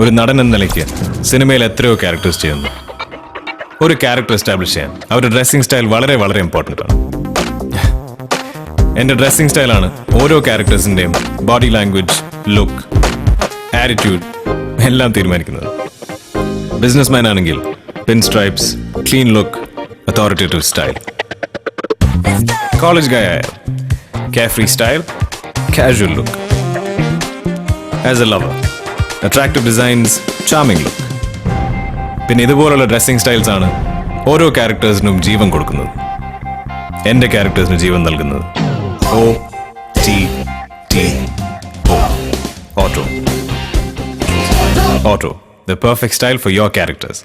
ഒരു നടൻ എന്ന നിലയ്ക്ക് സിനിമയിൽ എത്രയോ ക്യാരക്ടേഴ്സ് ചെയ്യുന്നു. ഒരു ക്യാരക്ടർ എസ്റ്റാബ്ലിഷ് ചെയ്യാൻ അവരുടെ ഡ്രസ്സിംഗ് സ്റ്റൈൽ വളരെ വളരെ ഇമ്പോർട്ടൻ്റ് ആണ്. എൻ്റെ ഡ്രസ്സിംഗ് സ്റ്റൈലാണ് ഓരോ ക്യാരക്ടേഴ്സിൻ്റെയും ബോഡി ലാംഗ്വേജ്, ലുക്ക്, ആറ്റിറ്റ്യൂഡ് എല്ലാം തീരുമാനിക്കുന്നത്. ബിസിനസ്മാൻ ആണെങ്കിൽ pinstripes, clean look, authoritative style. College guy ആയാൽ carefree style, casual look. As a lover, attractive designs, charming look. പിന്നെ ഇതുപോലുള്ള ഡ്രസ്സിംഗ് സ്റ്റൈൽസ് ആണ് ഓരോ ക്യാരക്ടേഴ്സിനും ജീവൻ കൊടുക്കുന്നത്. എൻ്റെ ക്യാരക്ടേഴ്സിന് ജീവൻ നൽകുന്നത് OTO. Auto. The perfect style for your characters.